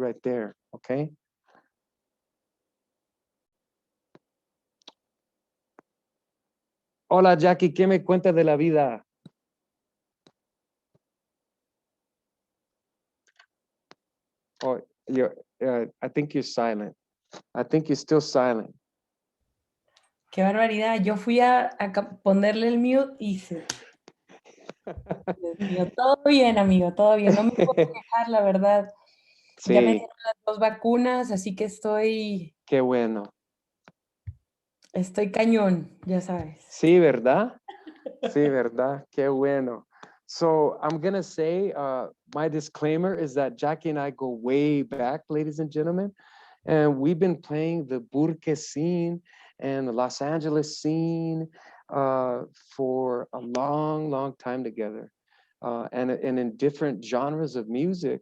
right there, okay? Hola, Jackie, ¿qué me cuenta de la vida? Oh, I think you're silent. I think you're still silent. Qué barbaridad. Yo fui a ponerle el mute y se... Dios mío, todo bien, amigo, todo bien. No me puedo quejar, la verdad. Ya me Sí, dieron las 2 vacunas, así que qué bueno. estoy cañón, ya sabes. Sí, ¿verdad? Sí, ¿verdad? Qué bueno. So I'm going to say my disclaimer is that Jackie and I go way back, ladies and gentlemen. And we've been playing the Burke scene and the Los Angeles scene for a long, long time together. And in different genres of music,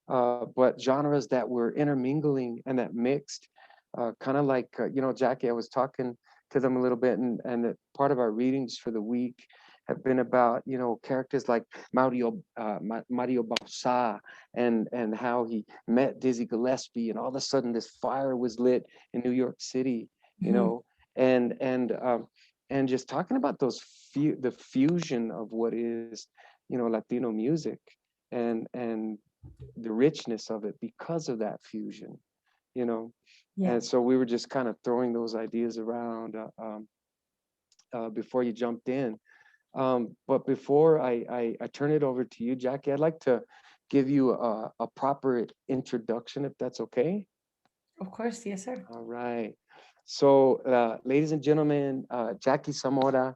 but genres that were intermingling and that mixed, kind of like, Jackie, I was talking to them a little bit, and part of our readings for the week have been about, characters like Mario Bausa, and how he met Dizzy Gillespie, and all of a sudden this fire was lit in New York City, and and just talking about the fusion of what is, Latino music, and the richness of it because of that fusion, you know. Yeah. And so we were just kind of throwing those ideas around before you jumped in. But before I turn it over to you, Jackie, I'd like to give you a proper introduction, if that's okay. Of course, yes, sir. All right. So, ladies and gentlemen, Jackie Zamora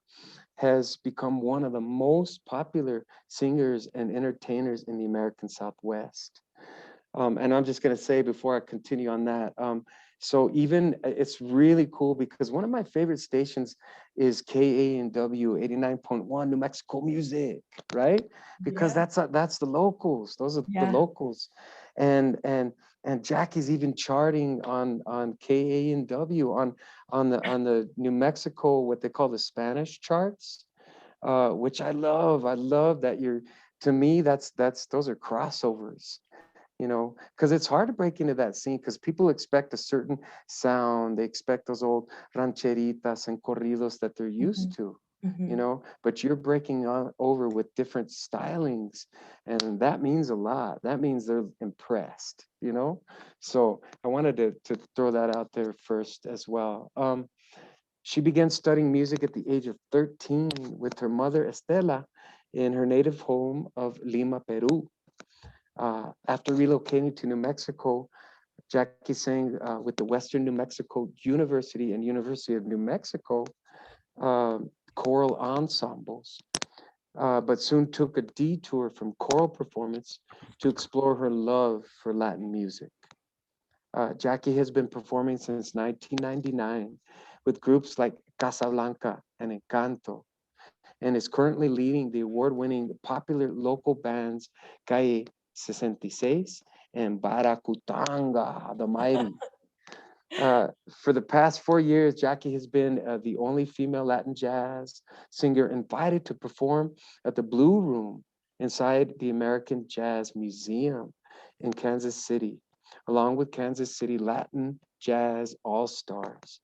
has become one of the most popular singers and entertainers in the American Southwest. And I'm just going to say before I continue on that, so even it's really cool because one of my favorite stations is KANW 89.1 New Mexico Music, right? Because Yeah. that's the locals. Those are the Yeah. locals, and and and Jackie's even charting on KANW on the New Mexico, what they call the Spanish charts, which I love. I love that you're. To me, that's those are crossovers, because it's hard to break into that scene because people expect a certain sound. They expect those old rancheritas and corridos that they're used to, but you're breaking over with different stylings, and that means a lot. That means they're impressed. So I wanted to throw that out there first as well. She began studying music at the age of 13 with her mother, Estela, in her native home of Lima, Peru. After relocating to New Mexico, Jackie sang with the Western New Mexico University and University of New Mexico choral ensembles, but soon took a detour from choral performance to explore her love for Latin music. Jackie has been performing since 1999 with groups like Casablanca and Encanto, and is currently leading the award-winning popular local bands Calle 66 and Baracutanga, the Mighty. For the past 4 years, Jackie has been the only female Latin jazz singer invited to perform at the Blue Room inside the American Jazz Museum in Kansas City, along with Kansas City Latin Jazz All-Stars.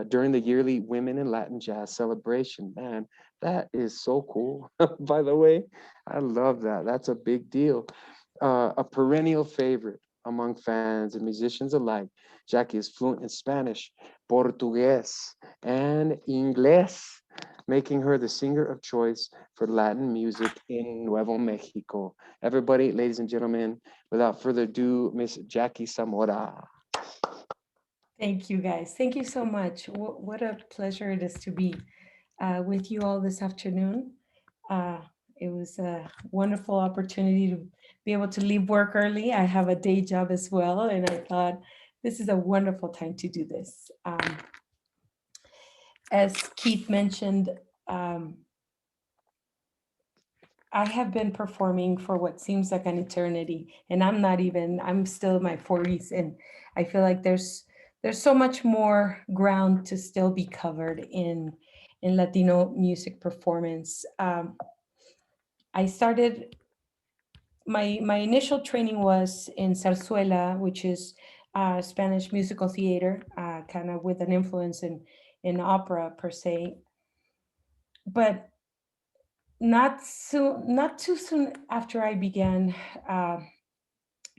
During the yearly Women in Latin Jazz celebration. Man, that is so cool. By the way, I love that. That's a big deal. A perennial favorite among fans and musicians alike. Jackie is fluent in Spanish, Portuguese, and Inglés, making her the singer of choice for Latin music in Nuevo Mexico. Everybody, ladies and gentlemen, without further ado, Miss Jackie Zamora. Thank you, guys. Thank you so much. What a pleasure it is to be with you all this afternoon. Uh, it was a wonderful opportunity to be able to leave work early. I have a day job as well, and I thought this is a wonderful time to do this. As Keith mentioned, um, I have been performing for what seems like an eternity, and I'm still in my 40s, and I feel like there's so much more ground to still be covered in Latino music performance. I started my initial training was in zarzuela, which is Spanish musical theater, kind of with an influence in opera per se. But not too soon after I began uh,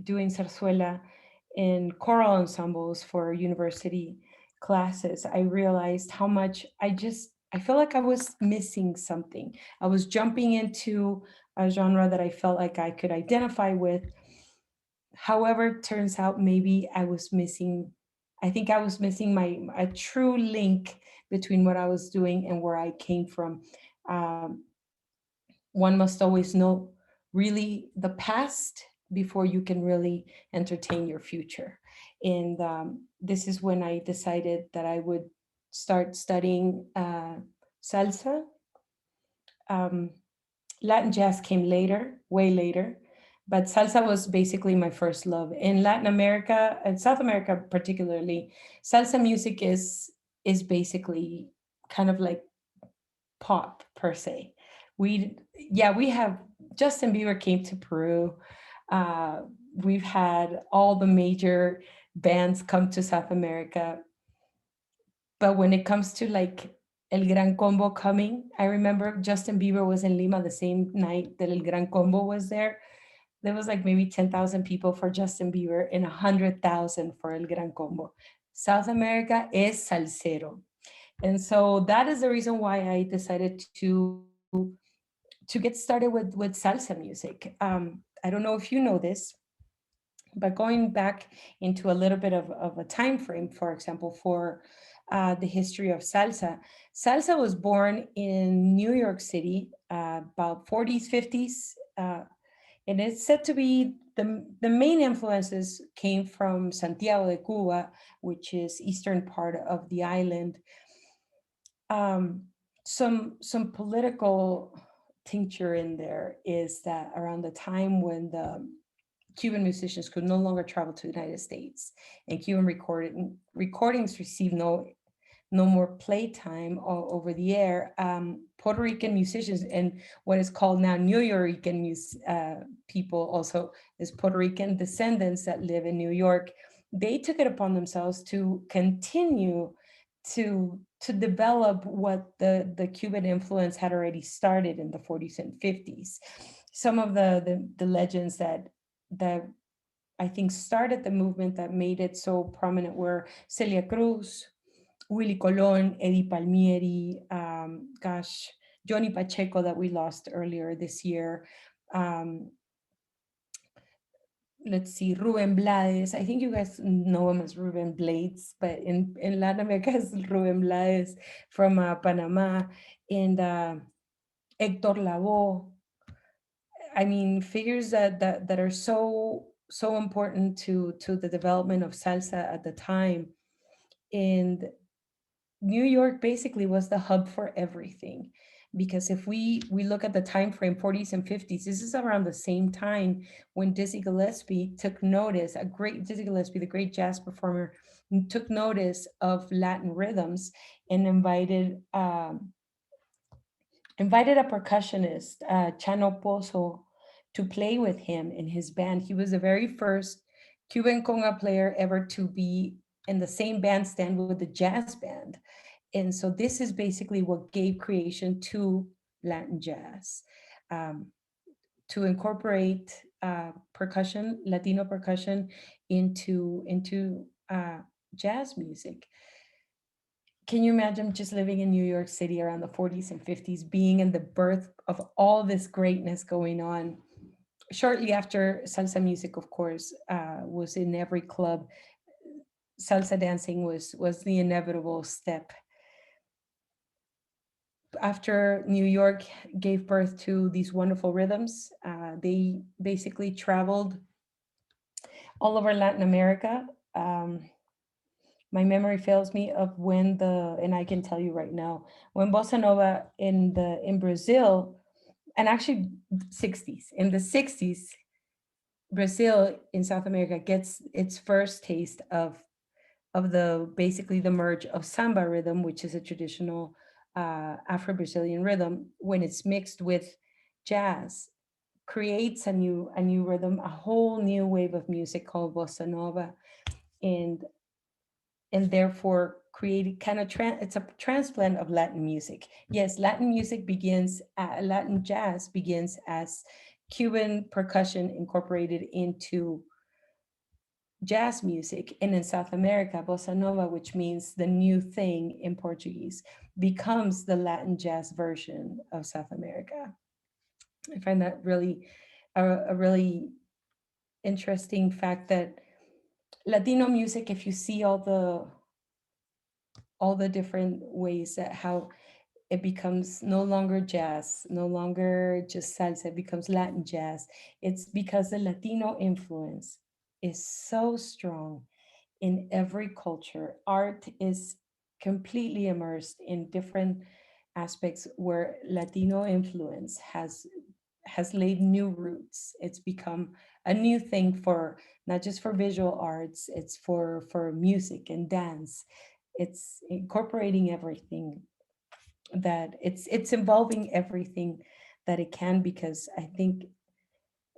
doing zarzuela in choral ensembles for university classes, I realized how much I felt like I was missing something. I was jumping into a genre that I felt like I could identify with. However, it turns out maybe I think I was missing my a true link between what I was doing and where I came from. Um, One must always know really the past before you can really entertain your future. And this is when I decided that I would start studying salsa. Um, Latin jazz came later, way later, but salsa was basically my first love. In Latin America and South America particularly, salsa music is basically kind of like pop per se. We have Justin Bieber came to Peru. Uh, we've had all the major bands come to South America, but when it comes to like El Gran Combo coming, I remember Justin Bieber was in Lima the same night that El Gran Combo was there. There was like maybe 10,000 people for Justin Bieber and 100,000 for El Gran Combo. South America is salsero. And so that is the reason why I decided to get started with salsa music. I don't know if you know this, but going back into a little bit of a time frame, for example, for the history of salsa, salsa was born in New York City about 40s, 50s, and it's said to be the main influences came from Santiago de Cuba, which is eastern part of the island. um, some political tincture in there is that around the time when the Cuban musicians could no longer travel to the United States and Cuban recordings received no more playtime over the air. Puerto Rican musicians and what is called now New Yorican people, also is Puerto Rican descendants that live in New York, they took it upon themselves to continue to develop what the Cuban influence had already started in the 40s and 50s. Some of the legends that I think started the movement that made it so prominent were Celia Cruz, Willie Colon, Eddie Palmieri, Johnny Pacheco that we lost earlier this year. Um, let's see, Ruben Blades. I think you guys know him as Ruben Blades, but in Latin America it's Ruben Blades from Panama, and Hector Lavoe. I mean, figures that are so important to the development of salsa at the time. And New York basically was the hub for everything, because if we look at the time frame 40s and 50s, this is around the same time when Dizzy Gillespie took notice, a great Dizzy Gillespie, the great jazz performer, took notice of Latin rhythms and invited a percussionist, Chano Pozo, to play with him in his band. He was the very first Cuban conga player ever to be in the same bandstand with the jazz band. And so this is basically what gave creation to Latin jazz, um, to incorporate percussion, Latino percussion into jazz music. Can you imagine just living in New York City around the 40s and 50s, being in the birth of all this greatness going on? Shortly after, salsa music, of course, was in every club. Salsa dancing was the inevitable step. After New York gave birth to these wonderful rhythms, they basically traveled all over Latin America. Um, my memory fails me of when and I can tell you right now, when bossa nova in Brazil, and actually 60s, in the 60s, Brazil in South America gets its first taste of the basically the merge of samba rhythm, which is a traditional Afro-Brazilian rhythm, when it's mixed with jazz. creates a new rhythm, a whole new wave of music called bossa nova, and therefore created kind of it's a transplant of Latin music. Yes, Latin music begins, Latin jazz begins as Cuban percussion incorporated into jazz music, and in South America, bossa nova, which means the new thing in Portuguese, becomes the Latin jazz version of South America. I find that really a really interesting fact that Latino music, if you see all the different ways that how it becomes no longer jazz, no longer just salsa, it becomes Latin jazz. It's because the Latino influence is so strong in every culture. Art is completely immersed in different aspects where Latino influence has laid new roots. It's become a new thing for not just for visual arts, it's for music and dance. It's incorporating everything that it's involving everything that it can, because I think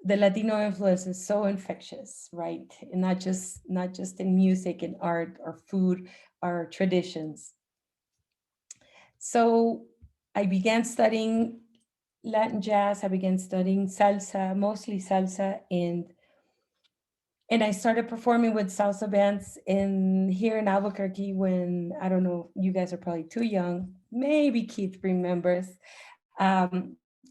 the Latino influence is so infectious, right? And not just in music and art or food or traditions. So I began studying Latin jazz. I began studying salsa, mostly salsa, and I started performing with salsa bands in here in Albuquerque when, I don't know, you guys are probably too young. Maybe Keith remembers.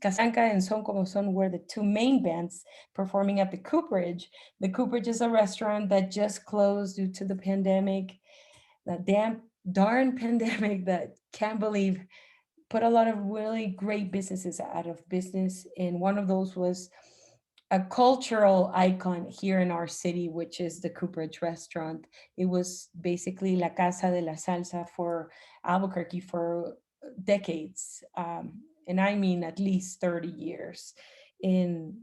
Casablanca and Son Como Son were the two main bands performing at the Cooperage. The Cooperage is a restaurant that just closed due to the pandemic, that darn pandemic that can't believe put a lot of really great businesses out of business. And one of those was a cultural icon here in our city, which is the Cooperage restaurant. It was basically La Casa de la Salsa for Albuquerque for decades. And I mean at least 30 years. And,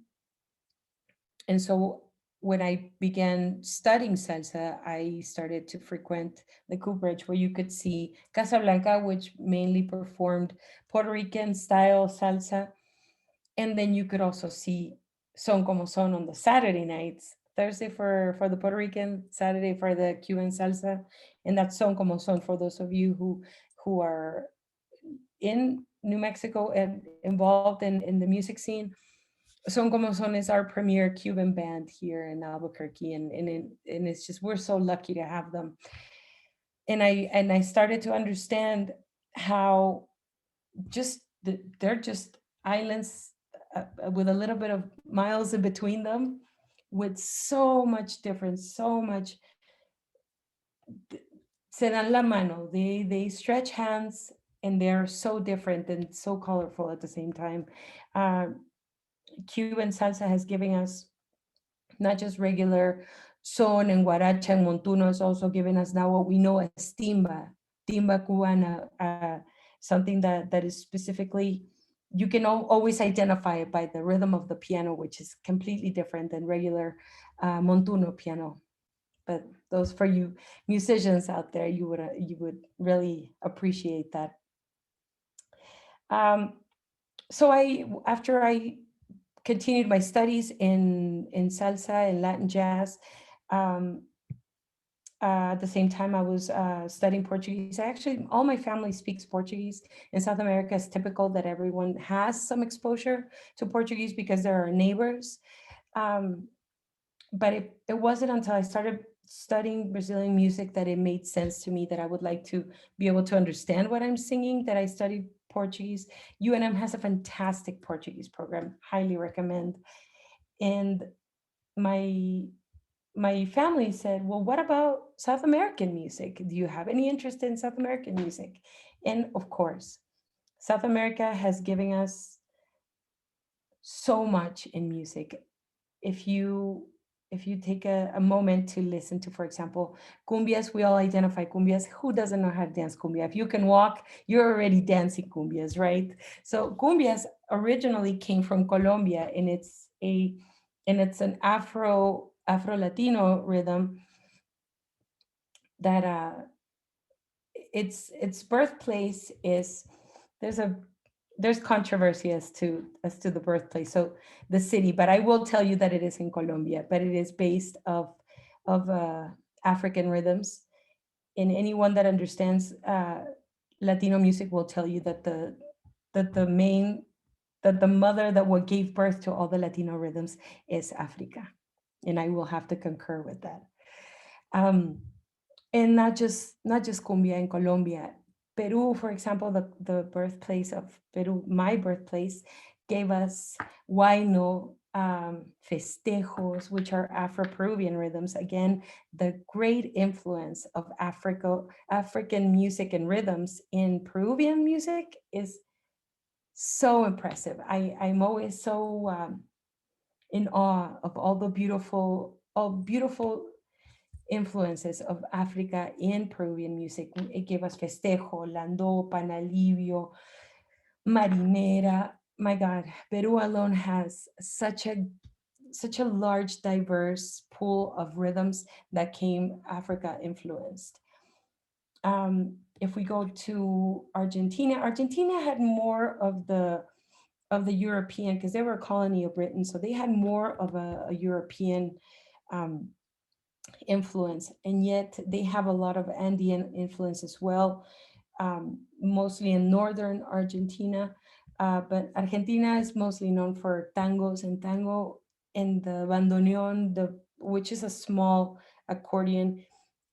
and so when I began studying salsa, I started to frequent the Cooperage, where you could see Casablanca, which mainly performed Puerto Rican style salsa, and then you could also see Son Como Son on the Saturday nights, Thursday for the Puerto Rican, Saturday for the Cuban salsa, and that's Son Como Son for those of you who are in New Mexico and involved in the music scene. Son Como Son is our premier Cuban band here in Albuquerque, and it's just, we're so lucky to have them. And I started to understand how they're just islands, with a little bit of miles in between them, with so much difference, so much. Se dan la mano. They stretch hands, and they're so different and so colorful at the same time. Uh, Cuban salsa has given us not just regular son and guaracha and montuno, is also giving us now what we know as timba cubana, something that is specifically, you can always identify it by the rhythm of the piano, which is completely different than regular montuno piano. But those, for you musicians out there, you would really appreciate that. Um, so after I continued my studies in salsa and Latin jazz. Um, at the same time, I was studying Portuguese. Actually, all my family speaks Portuguese. In South America, it's typical that everyone has some exposure to Portuguese because there are neighbors. Um, but it wasn't until I started studying Brazilian music that it made sense to me that I would like to be able to understand what I'm singing, that I studied Portuguese. UNM has a fantastic Portuguese program, highly recommend. And my my family said, well, what about South American music? Do you have any interest in South American music? And of course, South America has given us so much in music. If you take a moment to listen to, for example, cumbias, we all identify cumbias. Who doesn't know how to dance cumbia? If you can walk, you're already dancing cumbias, right? So cumbias originally came from Colombia, and it's an Afro Latino rhythm that its birthplace is, there's a there's controversy as to the birthplace, so the city, but I will tell you that it is in Colombia, but it is based of African rhythms. And anyone that understands Latino music will tell you that the main that the mother that what gave birth to all the Latino rhythms is Africa, and I will have to concur with that. Um, and not just cumbia in Colombia. Peru, for example, the birthplace of Peru, my birthplace, gave us huayno, festejos, which are Afro-Peruvian rhythms. Again, the great influence of African music and rhythms in Peruvian music is so impressive. I'm always so in awe of all beautiful influences of Africa in Peruvian music. It gave us festejo, landó, panalivio, marinera. My God, Peru alone has such a large, diverse pool of rhythms that came Africa influenced. If we go to Argentina, Argentina had more of the European, because they were a colony of Britain, so they had more of a European um, influence, and yet they have a lot of Andean influence as well, mostly in northern Argentina. But Argentina is mostly known for tangos and tango and the bandoneon, which is a small accordion.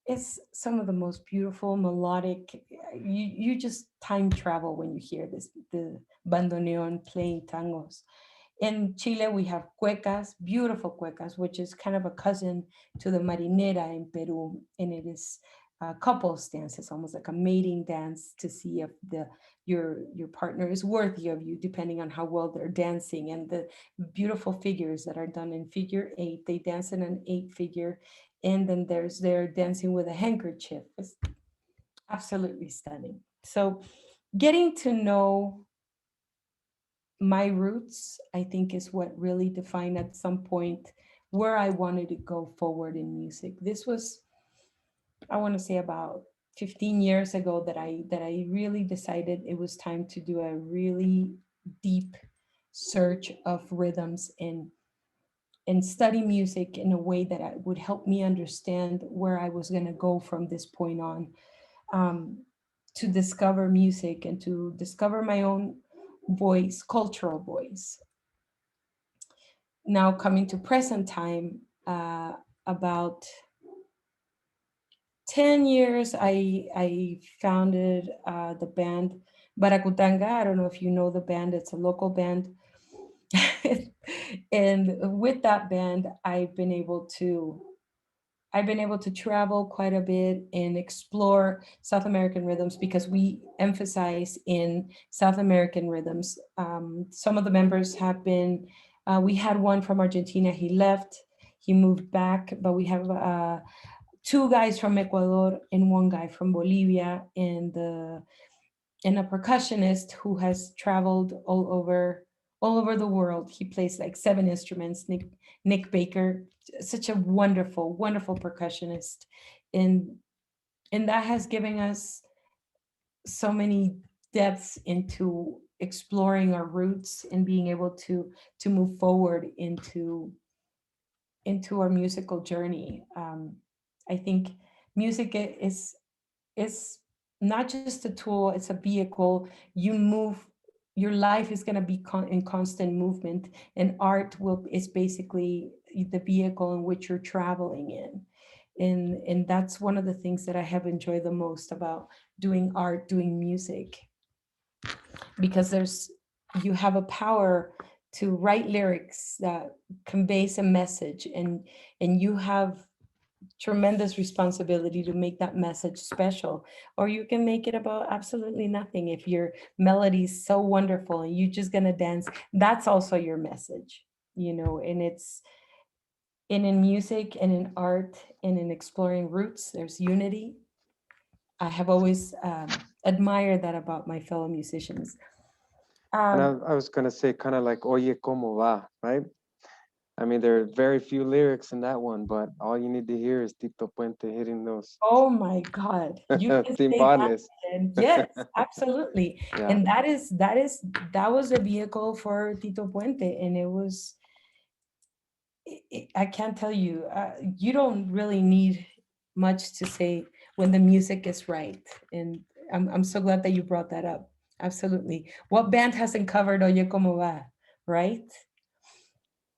It's some of the most beautiful melodic. You just time travel when you hear the bandoneon playing tangos. In Chile, we have cuecas, beautiful cuecas, which is kind of a cousin to the marinera in Peru, and it is a couples dance. It's almost like a mating dance to see if your partner is worthy of you, depending on how well they're dancing, and the beautiful figures that are done in figure eight. They dance in an eight figure, and then they're dancing with a handkerchief. It's absolutely stunning. So, getting to know my roots, I think, is what really defined at some point where I wanted to go forward in music. This was, I want to say, about 15 years ago that I really decided it was time to do a really deep search of rhythms and study music in a way that would help me understand where I was going to go from this point on, um, to discover music and to discover my own voice, cultural voice. Now coming to present time, about 10 years, I founded the band Baracutanga. I don't know if you know the band, it's a local band. And with that band, I've been able to travel quite a bit and explore South American rhythms because we emphasize in South American rhythms. Some of the members have been, we had one from Argentina, he left, he moved back, but we have two guys from Ecuador and one guy from Bolivia, and a percussionist who has traveled all over the world. He plays like seven instruments. Nick Baker, such a wonderful, wonderful percussionist, and that has given us so many depths into exploring our roots and being able to move forward into our musical journey. I think music is not just a tool, it's a vehicle. You move, your life is going to be in constant movement, and art will is basically the vehicle in which you're traveling in. And that's one of the things that I have enjoyed the most about doing art, doing music, because you have a power to write lyrics that conveys a message, and you have tremendous responsibility to make that message special, or you can make it about absolutely nothing. If your melody is so wonderful and you're just going to dance, that's also your message. And in music and in art and in exploring roots, there's unity. I have always admired that about my fellow musicians. And I, um, I was gonna say kind of like Oye, ¿cómo va? Right? I mean, there are very few lyrics in that one, but all you need to hear is Tito Puente hitting those Oh my God, you can say that. timbales. And yes, absolutely. Yeah, And that was a vehicle for Tito Puente, and it was. I can't tell you. You don't really need much to say when the music is right, and I'm so glad that you brought that up. Absolutely. What band hasn't covered Oye Como Va, right?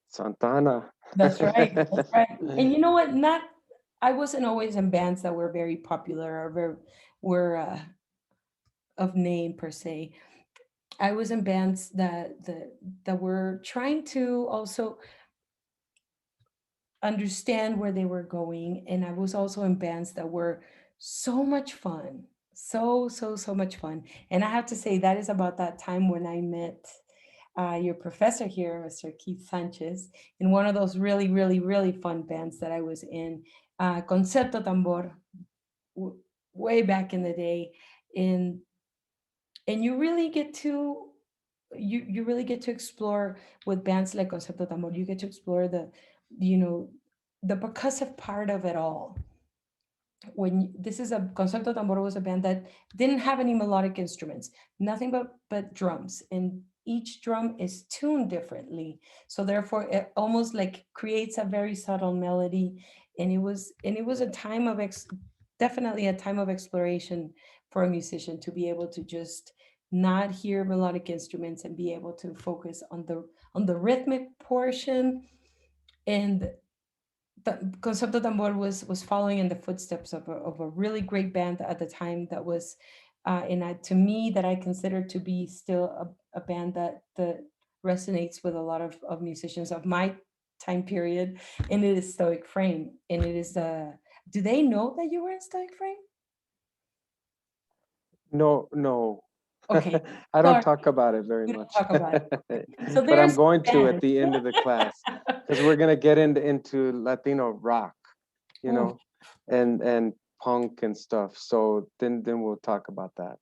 Santana. That's right. That's right. And you know what? Not I wasn't always in bands that were very popular or very were of name per se. I was in bands that were trying to also understand where they were going, and I was also in bands that were so much fun. So much fun. And I have to say that is about that time when I met your professor here, Mr. Keith Sanchez, in one of those really fun bands that I was in, Concepto Tambor, w- way back in the day. And and you really get to you really get to explore with bands like Concepto Tambor. You get to explore you know the percussive part of it all. This is a Concerto Tambor was a band that didn't have any melodic instruments, nothing but drums, and each drum is tuned differently. So therefore, it almost like creates a very subtle melody, and it was a time of definitely a time of exploration for a musician to be able to just not hear melodic instruments and be able to focus on the rhythmic portion. And Concepto Tambor was following in the footsteps of a really great band at the time that was, to me, that I consider to be still a band that resonates with a lot of musicians of my time period, and it is Stoic Frame. And it is do they know that you were in Stoic Frame? No, no. Okay, I don't sorry, talk about it very we don't much, talk about it. Okay. So but I'm there's going to at Spanish. the end of the class because we're gonna get into Latino rock, you Ooh, know, and punk and stuff. So then we'll talk about that.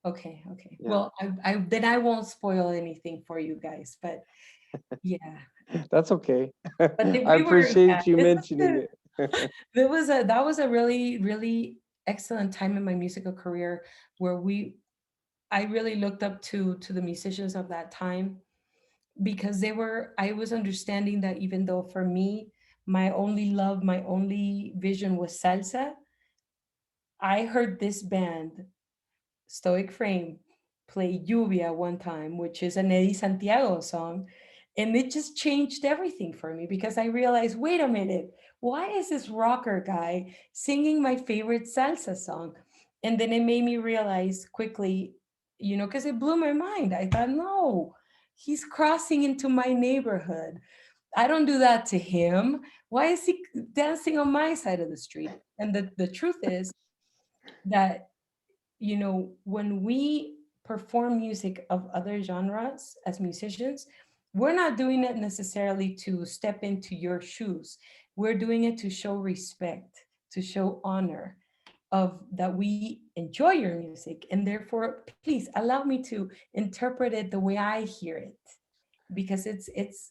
okay, okay. Yeah, Well, I then I won't spoil anything for you guys, but yeah. that's okay. But I we were, yeah, appreciate you mentioning it. that was a really excellent time in my musical career where I really looked up to the musicians of that time, because I was understanding that even though for me, my only love, my only vision was salsa, I heard this band, Stoic Frame, play Lluvia one time, which is an Eddie Santiago song. And it just changed everything for me, because I realized, wait a minute, why is this rocker guy singing my favorite salsa song? And then it made me realize quickly, because it blew my mind. I thought, no, he's crossing into my neighborhood. I don't do that to him. Why is he dancing on my side of the street? And the truth is that, when we perform music of other genres as musicians, we're not doing it necessarily to step into your shoes. We're doing it to show respect, to show honor of that we enjoy your music, and therefore, please allow me to interpret it the way I hear it, because it's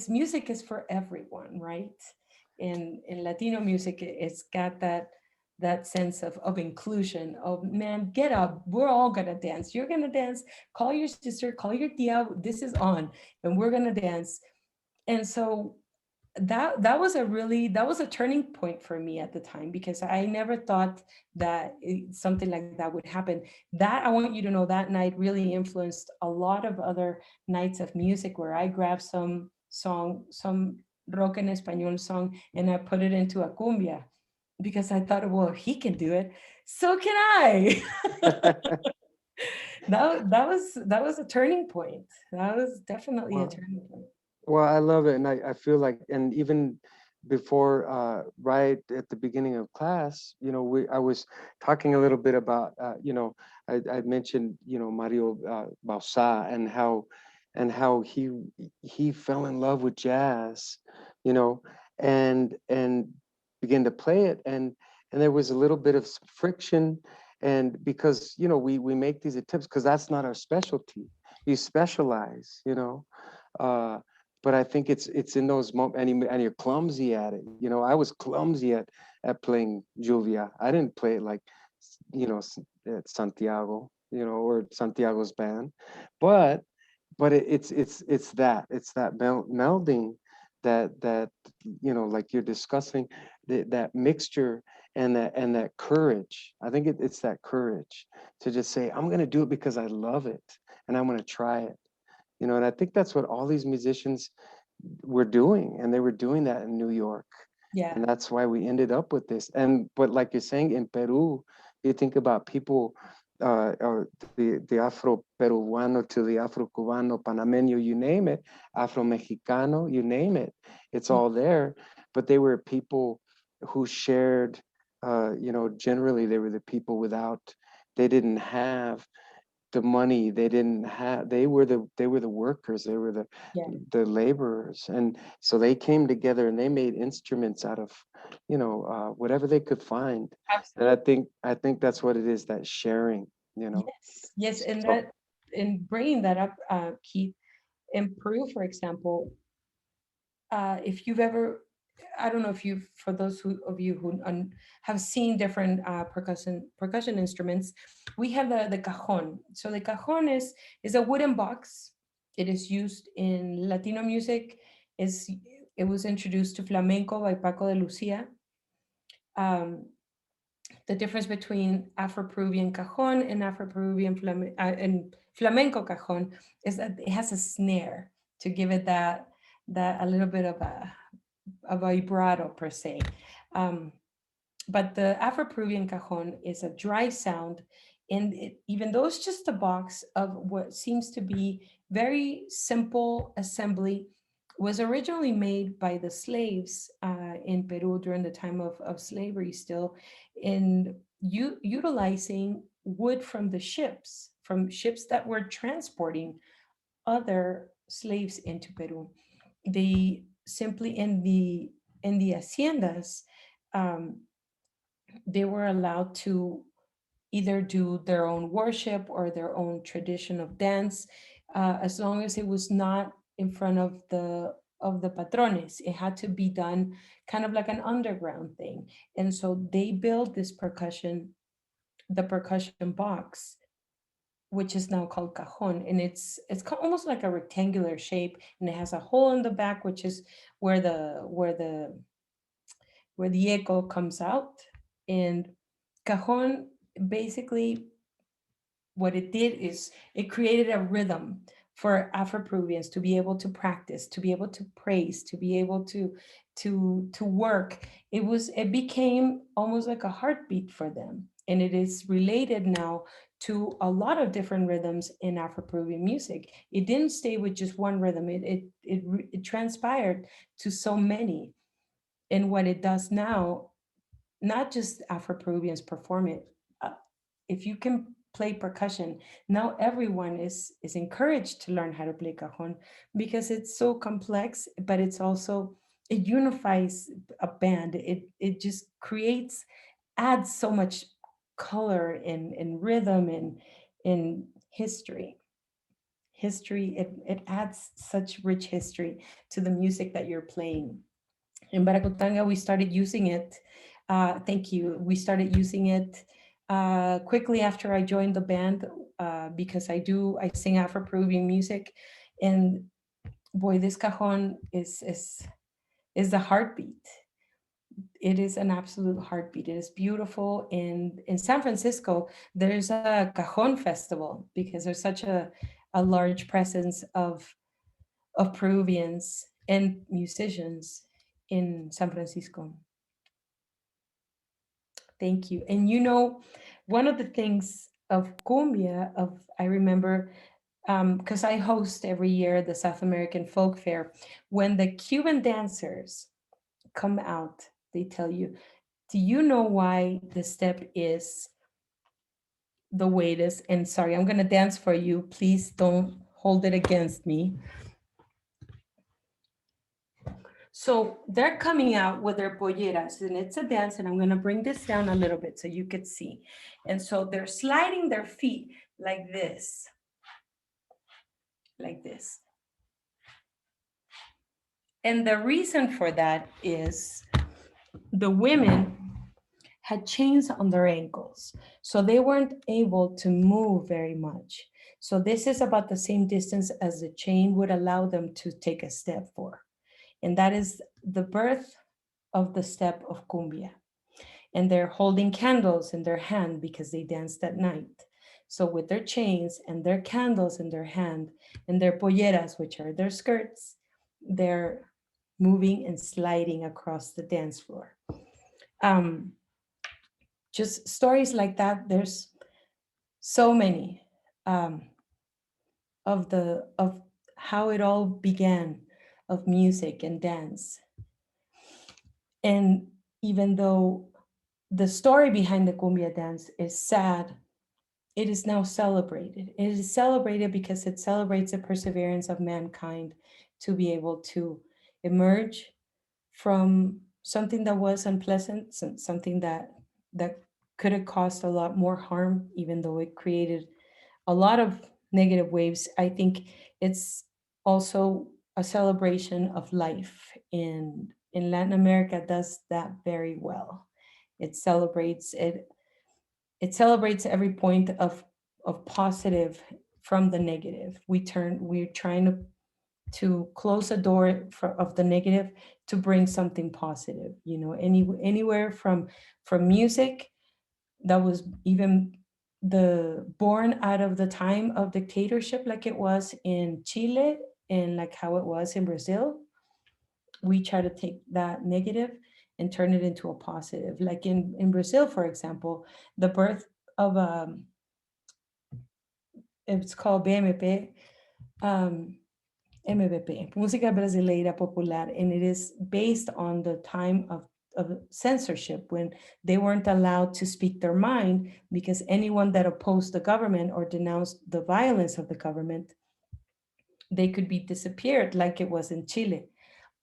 music is for everyone, right? And in Latino music, it's got that sense of inclusion, of, man, get up, we're all gonna dance, you're gonna dance, call your sister, call your tia, this is on, and we're gonna dance. And so that was a turning point for me at the time, because I never thought that something like that would happen. That, I want you to know, that night really influenced a lot of other nights of music, where I grabbed some rock en español song, and I put it into a cumbia, because I thought, well, he can do it, so can I. That was a turning point. That was definitely a Well, turning point. well, I love it, and I feel like, and even before, right at the beginning of class, I was talking a little bit about, I mentioned, Mario Bausa, and how he fell in love with jazz, you know, and began to play it, and there was a little bit of friction, and because we make these attempts because that's not our specialty. You specialize, uh, but I think it's in those moments, and you're clumsy at it. You know, I was clumsy at playing Juvia. I didn't play it like, you know, at Santiago, you know, or Santiago's band, but it's that melding, that you know, like you're discussing, that mixture, and that courage. I think it's that courage to just say, I'm going to do it because I love it, and I'm going to try it, you know. And I think that's what all these musicians were doing, and they were doing that in New York, Yeah. and that's why we ended up with this. And but like you're saying, in Peru, you think about people, or the Afro Peruano to the Afro Cubano, Panameño, you name it, Afro Mexicano, you name it, it's Yeah. all there. But they were people who shared, you know, generally they were the people without, they didn't have the money, they didn't have, they were the workers, they were Yeah. the laborers, and so they came together and they made instruments out of, you know, whatever they could find. And Absolutely. I think that's what it is, that sharing, you know. Yes. Yes. And So that, in bringing that up, Keith, in Peru, for example, if you've ever, I don't know if you've, for those of you who have seen different percussion instruments, we have the cajon. So the cajon is a wooden box. It is used in Latino music. Is It was introduced to flamenco by Paco de Lucia. Um, the difference between Afro-Peruvian cajon and and flamenco cajon is that it has a snare to give it that a little bit of a vibrato per se. Um, but the Afro-Peruvian cajon is a dry sound, and even though it's just a box of what seems to be very simple assembly, was originally made by the slaves in Peru during the time of slavery still, in utilizing wood from ships that were transporting other slaves into Peru. They simply, in the haciendas, um, they were allowed to either do their own worship or their own tradition of dance, as long as it was not in front of the patrones. It had to be done kind of like an underground thing. And so they built this the percussion box, which is now called cajon, and almost like a rectangular shape, and it has a hole in the back, which is where the echo comes out. And cajon, basically, what it did is it created a rhythm for Afro-Peruvians to be able to practice, to be able to praise, to be able to work. It became almost like a heartbeat for them, and it is related now to a lot of different rhythms in Afro-Peruvian music. It didn't stay with just one rhythm. It transpired to so many. And what it does now, not just Afro-Peruvians perform it. Uh, if you can play percussion, now everyone is encouraged to learn how to play cajon, because it's so complex, but it's also, it unifies a band. It just adds so much color and rhythm and in history. It adds such rich history to the music that you're playing. In Baracutanga, we started using it. Thank you. We started using it quickly after I joined the band, because I sing Afro-Peruvian music, and boy, this cajon is the heartbeat. It is an absolute heartbeat. It is beautiful. And in San Francisco, there's a cajon festival because there's such a large presence of Peruvians and musicians in San Francisco. Thank you. And one of the things of cumbia, I remember, because I host every year the South American Folk Fair, when the Cuban dancers come out, they tell you, do you know why the step is the way it is? And sorry, I'm going to dance for you. Please don't hold it against me. So they're coming out with their polleras, and it's a dance, and I'm gonna bring this down a little bit so you could see. And so they're sliding their feet like this, like this. And the reason for that is the women had chains on their ankles, so they weren't able to move very much. So this is about the same distance as the chain would allow them to take a step for. And that is the birth of the step of cumbia. And they're holding candles in their hand because they danced at night. So with their chains and their candles in their hand and their polleras, which are their skirts, they're moving and sliding across the dance floor. Um, just stories like that. There's so many um, of how it all began, of music and dance. And even though the story behind the cumbia dance is sad, it is now celebrated. It is celebrated because it celebrates the perseverance of mankind to be able to emerge from something that was unpleasant, something that could have caused a lot more harm, even though it created a lot of negative waves. I think it's also a celebration of life. In Latin America does that very well. It celebrates it. It celebrates every point of positive from the negative. We're trying to close a door of the negative to bring something positive. You know, anywhere from music that was even the born out of the time of dictatorship, like it was in Chile and like how it was in Brazil. We try to take that negative and turn it into a positive. Like in Brazil, for example, the birth of it's called BMP, um, MBP, Música Brasileira Popular, and it is based on the time of censorship when they weren't allowed to speak their mind because anyone that opposed the government or denounced the violence of the government, they could be disappeared like it was in Chile.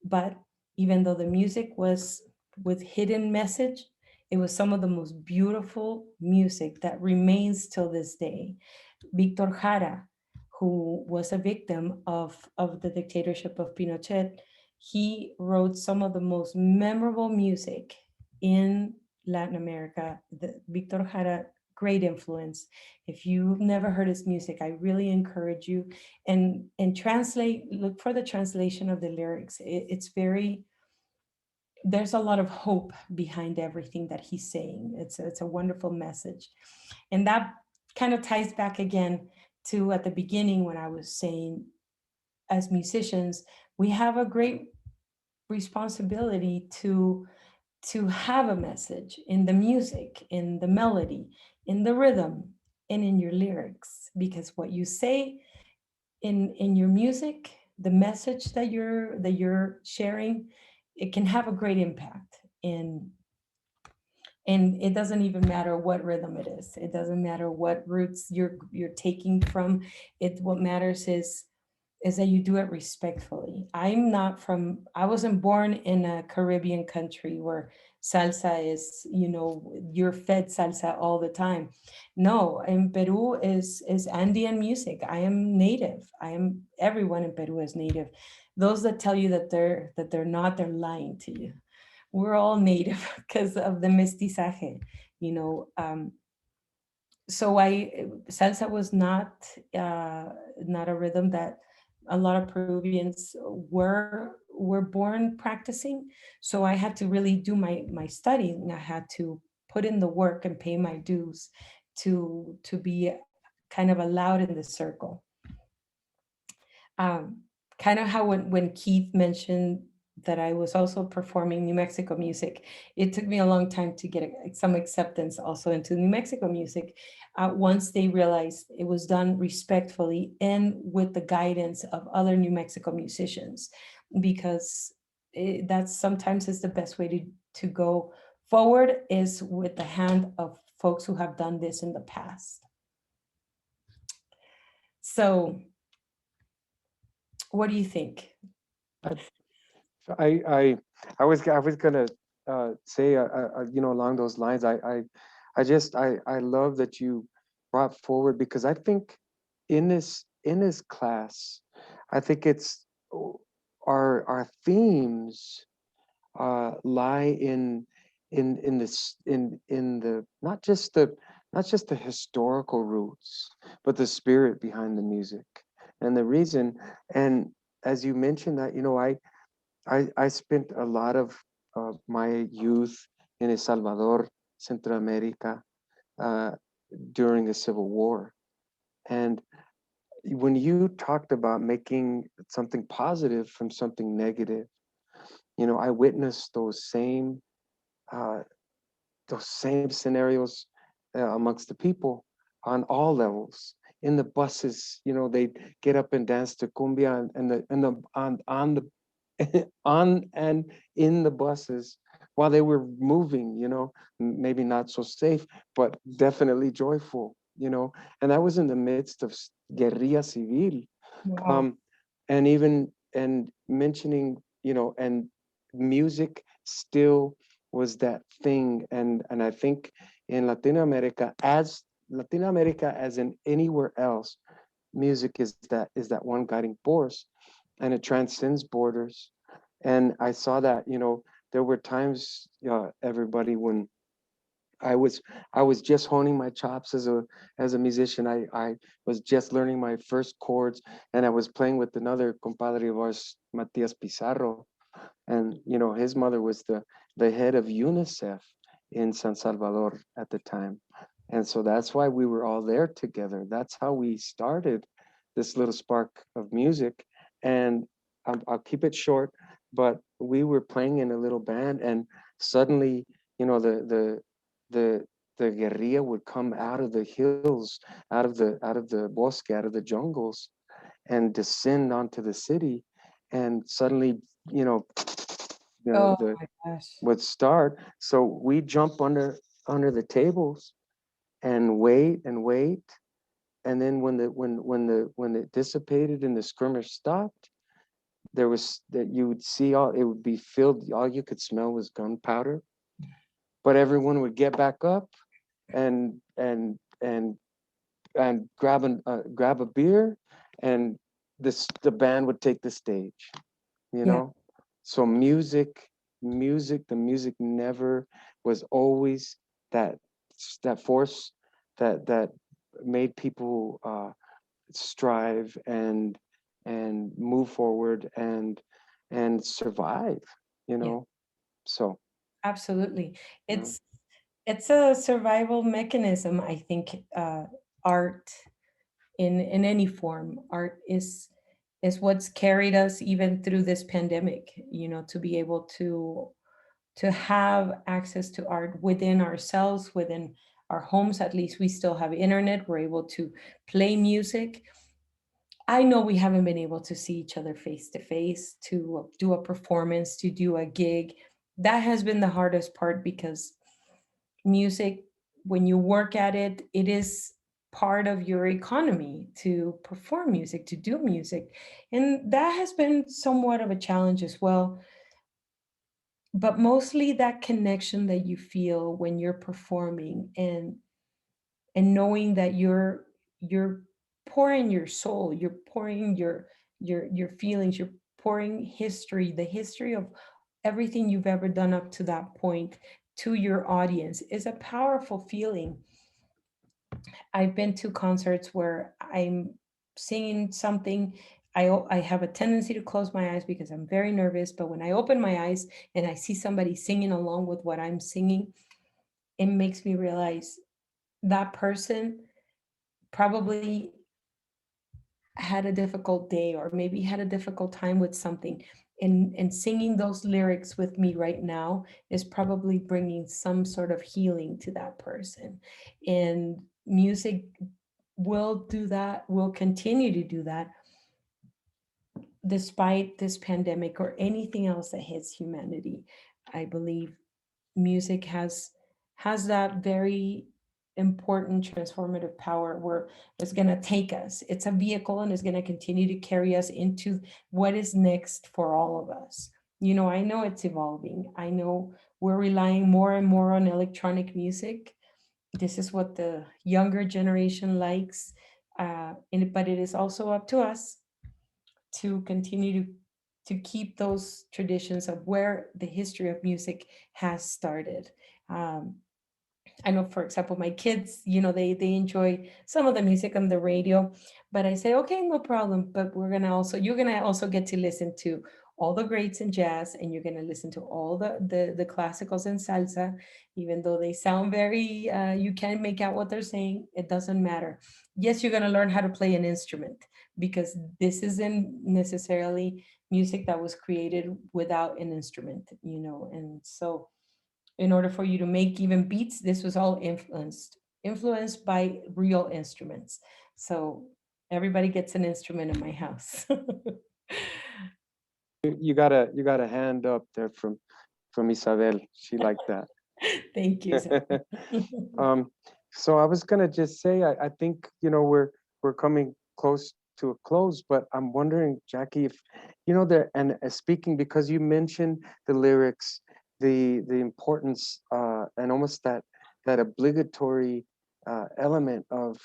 But even though the music was with hidden message, it was some of the most beautiful music that remains till this day. Victor Jara, who was a victim of the dictatorship of Pinochet, he wrote some of the most memorable music in Latin America. Victor Jara, great influence. If you've never heard his music, I really encourage you and translate. Look for the translation of the lyrics. It's very there's a lot of hope behind everything that he's saying. It's a wonderful message. And that kind of ties back again to at the beginning when I was saying, as musicians, we have a great responsibility to have a message in the music, in the melody, in the rhythm, and in your lyrics. Because what you say in your music, the message that you're sharing, it can have a great impact. And it doesn't even matter what rhythm it is. It doesn't matter what roots you're taking from it. What matters is that you do it respectfully. I wasn't born in a Caribbean country where salsa is, you're fed salsa all the time. No, in Peru is Andean music. I am native. Everyone in Peru is native. Those that tell you that they're not, they're lying to you. We're all native because of the mestizaje, you know. So salsa was not a rhythm that a lot of Peruvians were born practicing. So I had to really do my study, and I had to put in the work and pay my dues to be kind of allowed in the circle. um, Kind of how when Keith mentioned that I was also performing New Mexico music, it took me a long time to get some acceptance also into New Mexico music. Once they realized it was done respectfully and with the guidance of other New Mexico musicians, because that's sometimes is the best way to go forward is with the hand of folks who have done this in the past. So, what do you think? I I I, I was gonna say along those lines. I love that you brought forward, because I think in this class, I think it's our themes lie in this in the not just the historical roots, but the spirit behind the music and the reason. And as you mentioned that, I spent a lot of my youth in El Salvador, Central America, uh, during the Civil War. And when you talked about making something positive from something negative, I witnessed uh, those same scenarios amongst the people on all levels. In the buses, they get up and dance to cumbia, and the on the on and in the buses while they were moving. Maybe not so safe, but definitely joyful. And that was in the midst of guerrilla civil, Wow. um, and even and mentioning, and music still was that thing. And I think in Latin America as in anywhere else, music is that one guiding force, and it transcends borders. And I saw that, there were times, everybody, when I was I was just honing my chops as a musician. I was just learning my first chords, and I was playing with another compadre of ours, Matias Pizarro, and his mother was the head of UNICEF in San Salvador at the time. And so that's why we were all there together. That's how we started this little spark of music. And I'll keep it short, but we were playing in a little band, and suddenly, the the guerrilla would come out of the hills, out of the bosque, out of the jungles, and descend onto the city. And suddenly, you know Oh the my gosh. would start. So we jump under the tables and wait. And then when it dissipated and the skirmish stopped, there was that you would see, all it would be filled, all you could smell was gunpowder. But everyone would get back up and and and and grab a beer, and the band would take the stage, you Yeah, know. So the music never was always that that force that made people strive and move forward and survive, you yeah, know. So, absolutely. you know, It's a survival mechanism, I think. Art in any form, art is what's carried us even through this pandemic. To be able to have access to art within ourselves, within our homes. At least we still have internet. We're able to play music. I know we haven't been able to see each other face to face, to do a performance, to do a gig. That has been the hardest part because music, when you work at it, it is part of your economy to perform music, to do music. And that has been somewhat of a challenge as well. But mostly that connection that you feel when you're performing, and knowing that you're pouring your soul, you're pouring your feelings, you're pouring history, the history of everything you've ever done up to that point, to your audience, is a powerful feeling. I've been to concerts where I'm singing something. I have a tendency to close my eyes because I'm very nervous, but when I open my eyes and I see somebody singing along with what I'm singing, it makes me realize that person probably had a difficult day, or maybe had a difficult time with something, and singing those lyrics with me right now is probably bringing some sort of healing to that person. And music will do that, will continue to do that, despite this pandemic or anything else that hits humanity. I believe music has that very important transformative power where it's going to take us. It's a vehicle, and it's going to continue to carry us into what is next for all of us. I know it's evolving. I know we're relying more and more on electronic music. This is what the younger generation likes. But it is also up to us to continue to keep those traditions of where the history of music has started. Um, I know, for example, my kids, they enjoy some of the music on the radio, but I say, okay, no problem. But you're gonna also get to listen to all the greats in jazz, and you're gonna listen to all the classicals in salsa, even though they sound very, you can't make out what they're saying. It doesn't matter. Yes, you're gonna learn how to play an instrument because this isn't necessarily music that was created without an instrument, and so in order for you to make even beats, this was all influenced by real instruments. So everybody gets an instrument in my house. You got a hand up there from Isabel. She liked that. Thank you. Um, so I was gonna just say, I think, we're coming close to a close, but I'm wondering, Jackie, if, there, and speaking, because you mentioned the lyrics, the importance, and almost that obligatory element of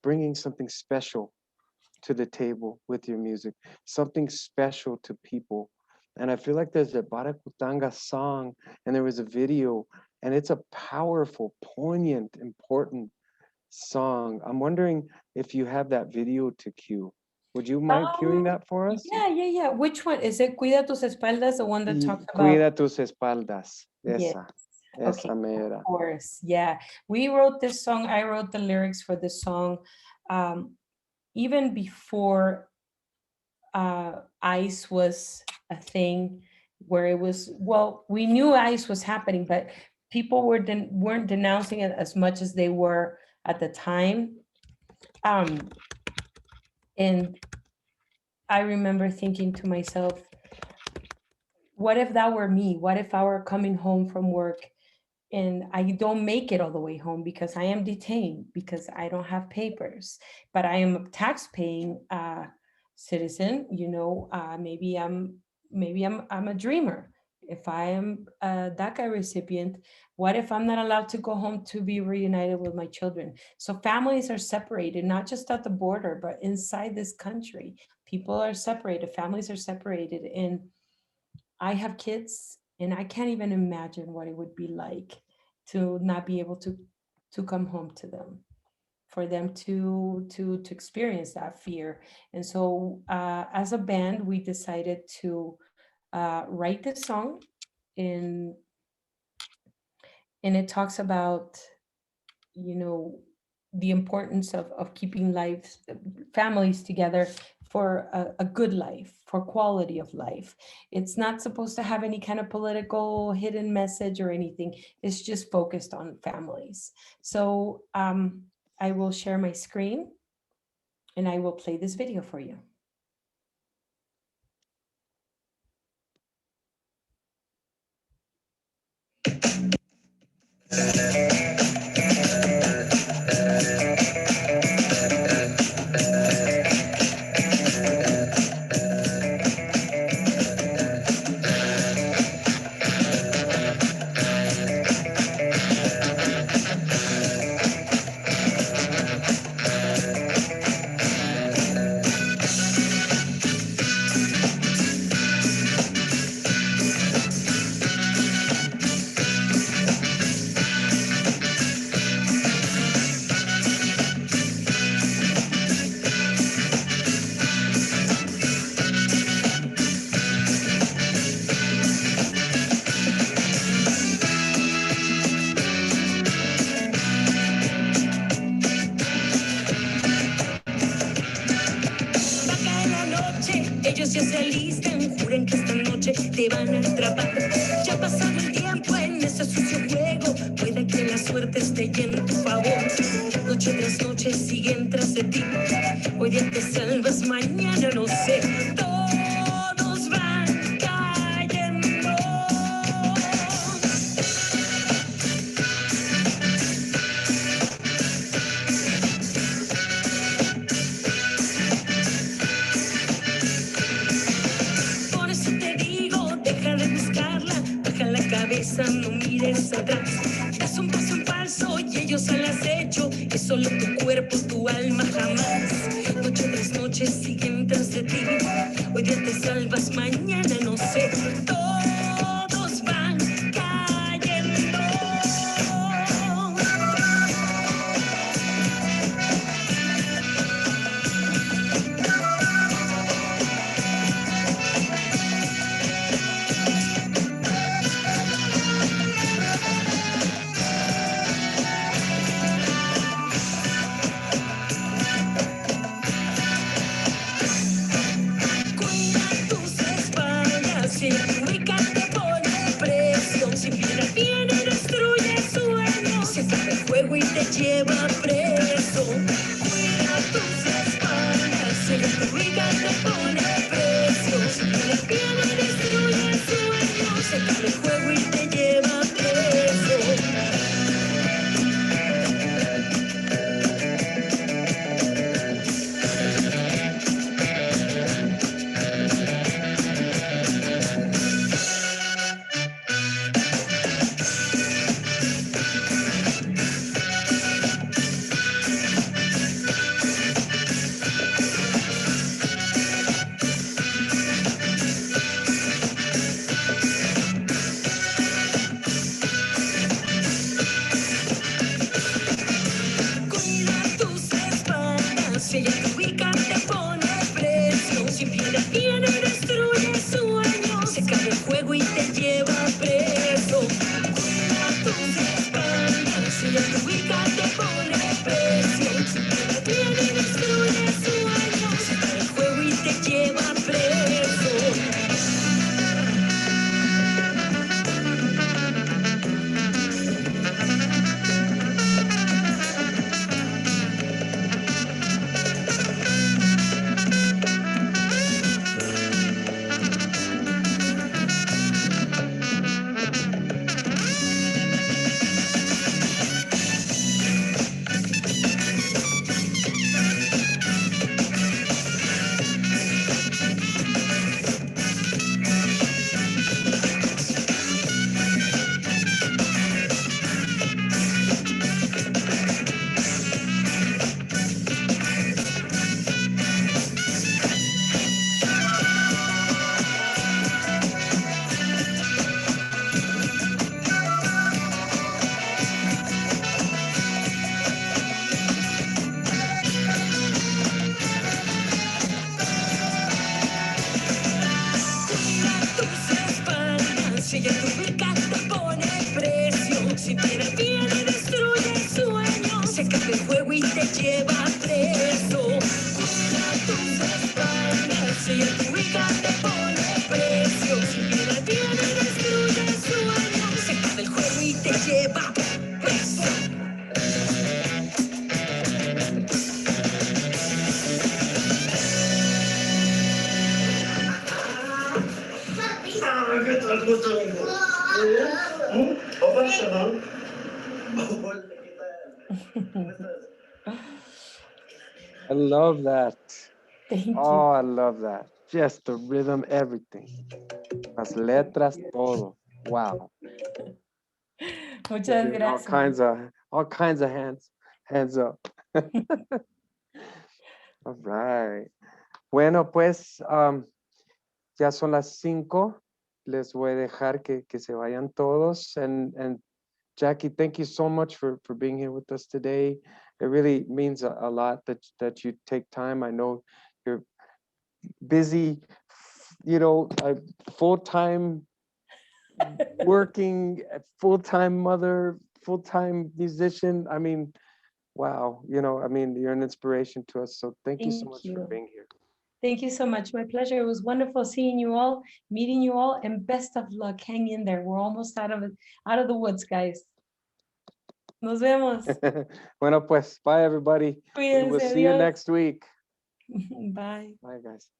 bringing something special to the table with your music, something special to people. And I feel like there's a Barakutanga song and there was a video, and it's a powerful, poignant, important song. I'm wondering if you have that video to cue. Would you mind cueing Um, that for us? yeah. Which one is it? Cuida tus espaldas, the one that Y talks about? Cuida tus espaldas. Yeah. Okay. Esa Of mera. course. Yeah. We wrote this song. I wrote the lyrics for this song, um, even before ICE was a thing, where it was, well, we knew ICE was happening, but people weren't denouncing it as much as they were at the time. Um, and I remember thinking to myself, what if that were me? What if I were coming home from work and I don't make it all the way home because I am detained, because I don't have papers, but I am a tax-paying citizen. Maybe I'm a dreamer. If I am a DACA recipient, what if I'm not allowed to go home to be reunited with my children? So families are separated, not just at the border, but inside this country. People are separated, families are separated, and I have kids, and I can't even imagine what it would be like to not be able to come home to them, for them to experience that fear. And so, as a band, we decided to write this song, and it talks about, you know the importance of keeping lives, families together, for a good life, for quality of life. It's not supposed to have any kind of political hidden message or anything. It's just focused on families. So I will share my screen, and I will play this video for you. Ellos ya se alistan, juran que esta noche te van a atrapar. Ya ha pasado el tiempo en ese sucio juego, puede que la suerte esté en tu favor. Noche tras noche siguen tras de ti, hoy día te salvas, mañana no sé. Todos van cayendo. Por eso te digo, deja de buscarla, baja la cabeza, no mires pasos atrás. Das un paso en falso y ellos al acecho. Es solo tu cuerpo, tu alma jamás. Noche tras noche siguen tras de ti. Hoy día te salvas, mañana no sé. Todos van cayendo. Cuida tus espaldas, si la ubica te pone presión. Si piedra viene y destruye sueños, se acaba el juego y te lleva preso. Cuida tus espaldas, si la ubica te pone presión. Si piedra viene y destruye sueños, se acaba el juego y te lleva preso. Cuida tus espaldas, si ella te ubica te pone presión. Si piedra viene y destruye sueños, se cae el juego y te lleva preso. Cuida tus espaldas, si ella te ubica te pone presión. Si piedra viene y destruye sueños, se cae el juego y te lleva preso. Tus espaldas, si ella te ubica te pone presión. Si piedra viene y destruye sueños, se acaba el juego y te lleva preso. Cuida tus espaldas, si ella te ubica te pone presión. Si piedra viene y destruye sueños, se acaba el juego y te lleva preso. Hola, Sharon. Hola, ¿qué tal? ¿Cómo estás? I love that. Thank you. Oh, I love that. Just the rhythm, everything. Las letras, todo. Wow. Muchas Giving gracias. all kinds of hands up. All right. Bueno, pues ya son las 5. Les voy a dejar que se vayan todos. And Jackie, thank you so much for being here with us today. It really means a lot that you take time. I know you're busy, full-time working, full-time mother, full-time musician. I mean, wow, you're an inspiration to us. So thank you so Thank much for you. being here. Thank you so much. My pleasure. It was wonderful seeing you all, meeting you all, and best of luck. Hang in there. We're almost out of the woods, guys. Nos vemos. Bueno, pues, bye everybody. We will Cuídense. see you Adiós. next week. Bye. Bye, guys.